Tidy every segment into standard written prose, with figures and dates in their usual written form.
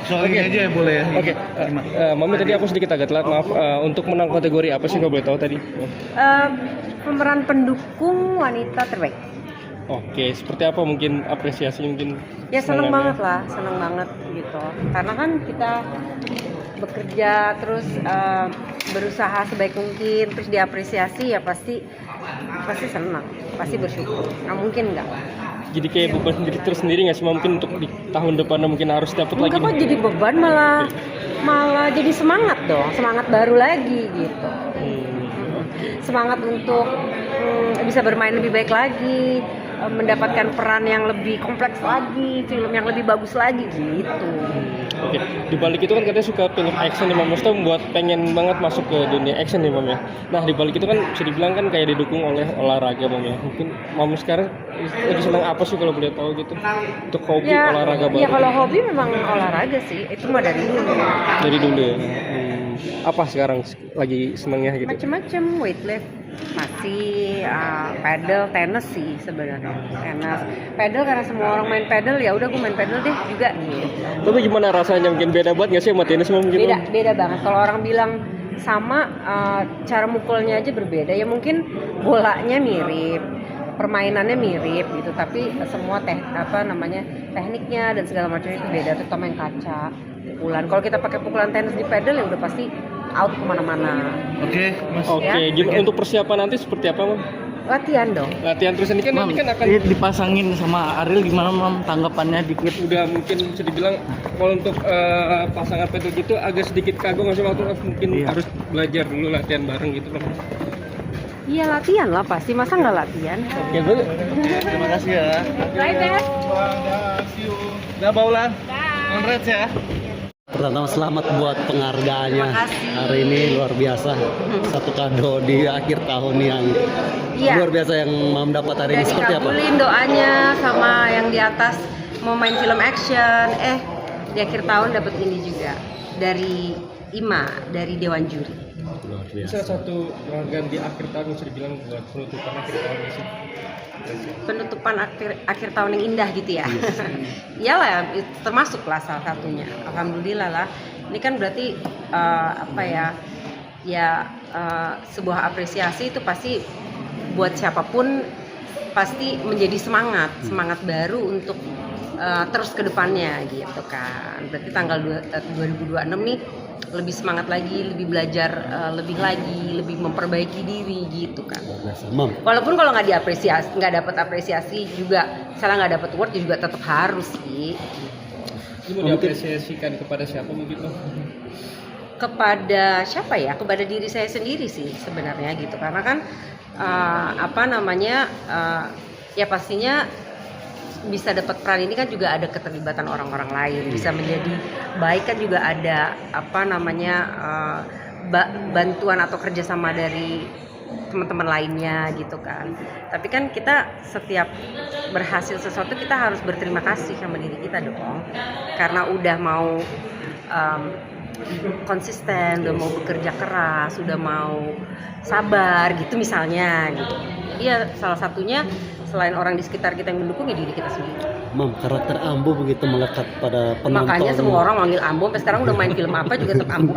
soal ini aja ya boleh ya. Oke, Mami tadi aku sedikit agak telat, maaf. Untuk menang kategori apa sih, kalau boleh tahu tadi? Pemeran pendukung wanita terbaik. Oke, seperti apa mungkin apresiasi mungkin? Ya seneng senangannya? banget gitu. Karena kan kita bekerja terus berusaha sebaik mungkin, terus diapresiasi ya pasti senang, pasti bersyukur. Nggak mungkin nggak. Jadi kayak beban sendiri tersendiri nggak sih, mungkin untuk di tahun depan mungkin harus dapat lagi? Enggak kok jadi beban, malah jadi semangat dong, semangat baru lagi gitu. Semangat untuk bisa bermain lebih baik lagi, mendapatkan peran yang lebih kompleks lagi, film yang lebih bagus lagi gitu. Oke, di balik itu kan katanya suka film action nih Mam, maksudnya membuat pengen banget masuk ke dunia action nih Mam ya. Nah di balik itu kan bisa dibilang kan kayak didukung oleh olahraga Mam ya. Mungkin Mam sekarang lagi senang apa sih kalau boleh tahu gitu? Untuk hobi olahraga baru? Ya kalau hobi memang olahraga sih, itu mah dari dulu. Dari dulu ya. Apa sekarang lagi senangnya gitu? Macem-macem, weightlift masih, paddle, tenis sih sebenarnya. Tenis, paddle karena semua orang main paddle, ya udah gue main paddle deh juga gitu. Tapi gimana rasanya, mungkin beda banget nggak sih sama tenis Mam? Mungkin Beda banget. Kalau orang bilang sama, cara mukulnya aja berbeda. Ya mungkin bolanya mirip, permainannya mirip gitu, tapi semua tekniknya dan segala macam itu beda. Terutama yang kaca, pukulan. Kalau kita pakai pukulan tenis di paddle ya udah pasti out kemana-mana. Oke, Mas. Oke, Ya. untuk persiapan nanti seperti apa Mam? Latihan dong. Latihan terus ini kan Mam, nanti kan akan dipasangin sama Ariel gimana Mam, tanggapannya dikit? udah mungkin bisa dibilang kalau untuk pasangan pedal gitu agak sedikit kagum nggak sih waktu mungkin harus belajar dulu latihan bareng gitu Mam. Iya latihan lah pasti, masa nggak latihan? Oke, Bu. Terima kasih ya. Bye Beth. Dah Baulan. Congrats ya. Pertama selamat buat penghargaannya Terima kasih. hari ini, luar biasa. Satu kado di akhir tahun yang luar biasa yang Mam dapat hari ini. Udah Seperti apa? dikabulin doanya sama yang di atas, mau main film action, di akhir tahun dapat ini juga dari IMA, dari Dewan Juri. Luar Bisa biasa. satu penghargaan di akhir tahun bisa dibilang buat penutupan akhir tahun sih. Penutupan akhir tahun yang indah gitu ya. Iyalah, termasuk lah salah satunya. Alhamdulillah lah. Ini kan berarti sebuah apresiasi itu pasti buat siapapun pasti menjadi semangat baru untuk terus ke depannya gitu kan. Berarti tanggal 2026 nih lebih semangat lagi, lebih belajar lebih lagi, lebih memperbaiki diri gitu kan. Luar biasa. Mam, Walaupun kalau nggak dapat apresiasi juga, misalnya nggak dapat award juga tetap harus sih. Ini mau diapresiasikan kepada siapa mungkin Mam? Kepada siapa ya? Kepada diri saya sendiri sih sebenarnya gitu. Karena kan ya pastinya bisa dapat peran ini kan juga ada keterlibatan orang-orang lain, bisa menjadi baik kan juga ada bantuan atau kerjasama dari teman-teman lainnya gitu kan. Tapi kan kita setiap berhasil sesuatu kita harus berterima kasih sama diri kita dong, karena udah mau konsisten, udah mau bekerja keras, udah mau sabar gitu misalnya gitu. Iya, salah satunya selain orang di sekitar kita yang mendukung ya diri kita sendiri. Mam, karakter Ambu begitu melekat pada penonton. Makanya semua orang manggil Ambu, sampai sekarang udah main film apa juga tetap Ambu.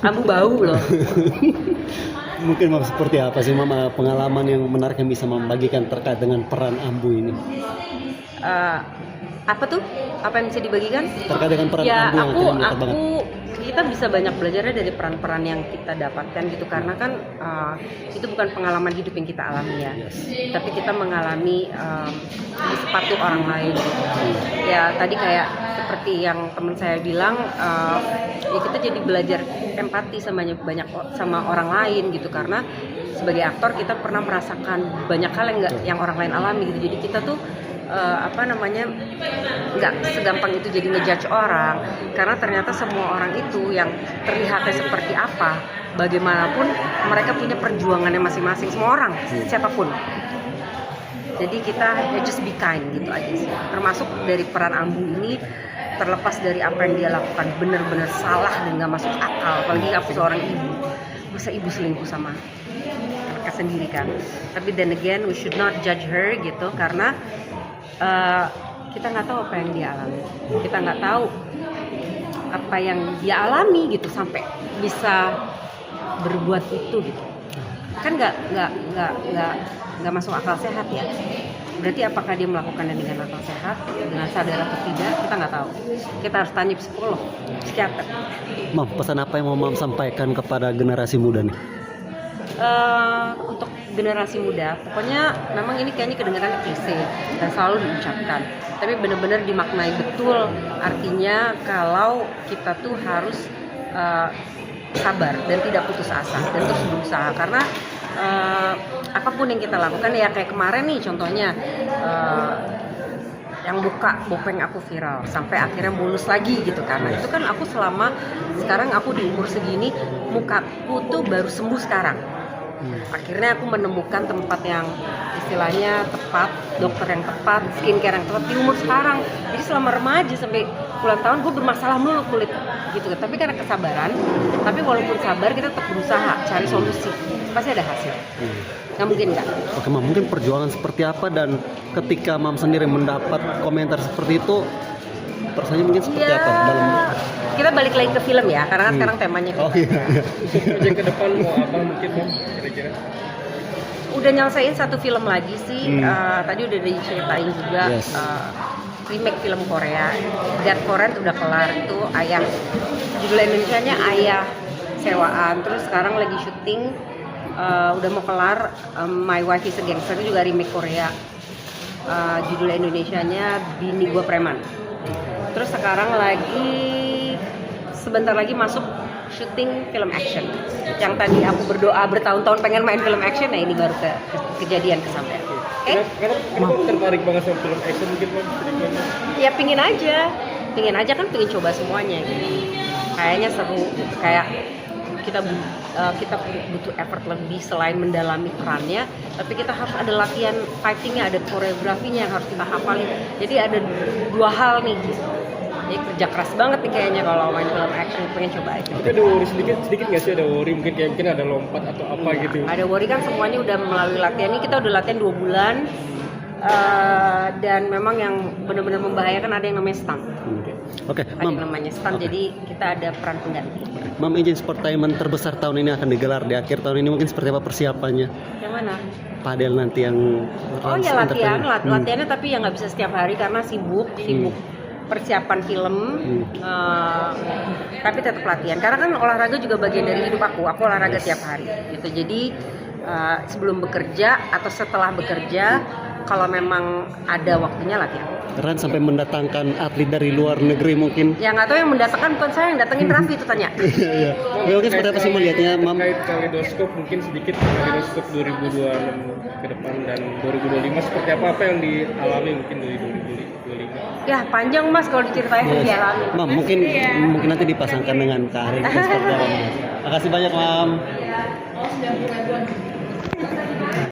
Ambu bau loh. Mungkin Mam seperti apa sih Mam, pengalaman yang menarik yang bisa membagikan terkait dengan peran Ambu ini? Apa tuh? Apa yang bisa dibagikan? Terkait dengan peran Ya Ambu yang melekat banget. kita bisa banyak belajarnya dari peran-peran yang kita dapatkan gitu, karena kan itu bukan pengalaman hidup yang kita alami ya, tapi kita mengalami di sepatu orang lain gitu. Ya tadi kayak seperti yang teman saya bilang, ya kita jadi belajar empati sama orang lain gitu, karena sebagai aktor kita pernah merasakan banyak hal yang orang lain alami gitu. Jadi kita tuh nggak segampang itu jadi ngejudge orang, karena ternyata semua orang itu yang terlihatnya seperti apa, bagaimanapun mereka punya perjuangannya masing-masing, semua orang, siapapun. Jadi kita just be kind gitu aja sih. Termasuk dari peran Ambu ini, terlepas dari apa yang dia lakukan benar-benar salah dan nggak masuk akal, apalagi aku seorang ibu, masa ibu selingkuh sama anaknya sendiri kan. Tapi then again we should not judge her gitu, karena kita nggak tahu apa yang dia alami, kita nggak tahu apa yang dia alami gitu sampai bisa berbuat itu gitu. Kan nggak masuk akal sehat ya. Berarti apakah dia melakukannya dengan akal sehat, dengan sadar atau tidak, kita nggak tahu. Kita harus tanya psikolog, psikiater. Mam, pesan apa yang mau Mam sampaikan kepada generasi muda nih? Untuk generasi muda, pokoknya memang ini kayaknya kedengaran klise dan selalu diucapkan, tapi benar-benar dimaknai betul. Artinya kalau kita tuh harus sabar dan tidak putus asa dan terus berusaha, karena apapun yang kita lakukan ya kayak kemarin nih contohnya yang buka Bopeng aku viral sampai akhirnya mulus lagi gitu, karena itu kan aku sekarang aku di umur segini mukaku tuh baru sembuh sekarang. Akhirnya aku menemukan tempat yang istilahnya tepat, dokter yang tepat, skincare yang tepat di umur sekarang. Jadi selama remaja sampai puluhan tahun gue bermasalah mulu kulit gitu. Tapi karena kesabaran, tapi walaupun sabar kita tetap berusaha cari solusi, pasti ada hasil. Nggak mungkin nggak. Oke Mam, mungkin perjuangan seperti apa dan ketika Mam sendiri mendapat komentar seperti itu, perasaannya mungkin seperti apa dalam? Kita balik lagi ke film ya, karena kan sekarang temanya Oh iya. Proyek ke depan mau apa mungkin Mam kira-kira? Udah nyelesain satu film lagi sih. Tadi udah diceritain juga. Yes. Remake film Korea, Dead for Rent udah kelar, itu Ayah, judul Indonesianya Ayah Sewaan. Terus sekarang lagi syuting, udah mau kelar, My Wife is a Gangster, itu juga remake Korea, judul Indonesianya Bini Gua Preman. Terus sekarang sebentar lagi masuk syuting film action. Yang tadi aku berdoa bertahun-tahun pengen main film action, nah ini baru kejadian kesampaian. Kenapa tertarik banget sama film action mungkin Mam? Ya pingin aja kan, pingin coba semuanya gitu. Kayaknya seru, kayak kita butuh effort lebih selain mendalami perannya, tapi kita harus ada latihan fightingnya, ada koreografinya yang harus kita hafalin. Jadi ada dua hal nih. Jadi kerja keras banget nih kayaknya kalau main film action, pengen coba aja. Tapi ada worry sedikit nggak sih, ada worry mungkin ada lompat atau apa gitu? Ada worry kan, semuanya udah melalui latihan ini, kita udah latihan 2 bulan. Dan memang yang benar-benar membahayakan ada yang namanya stunt. Oke, Ada Mam. yang namanya stunt, jadi kita ada peran pengganti. Mam, Asian Sportainment terbesar tahun ini akan digelar di akhir tahun ini, mungkin seperti apa persiapannya? Yang mana? Padel nanti yang Oh ya latihannya tapi ya nggak bisa setiap hari karena sibuk persiapan film. Tapi tetap latihan karena kan olahraga juga bagian dari hidup aku olahraga tiap hari gitu. Jadi sebelum bekerja atau setelah bekerja, kalau memang ada waktunya latihan. Keren sampai mendatangkan atlet dari luar negeri mungkin. Ya nggak tahu, yang mendatangkan bukan saya, yang datengin Raffi itu tanya. Iya. Mungkin seperti apa sih melihatnya, Mam? Terkait kaleidoskop mungkin sedikit kaleidoskop 2026 ke depan dan 2025 seperti apa yang dialami mungkin dari 2025. Ya panjang Mas kalau diceritain dialami. Mam, mungkin nanti dipasangkan dengan karir seperti apa, Mas? Makasih banyak, Mam.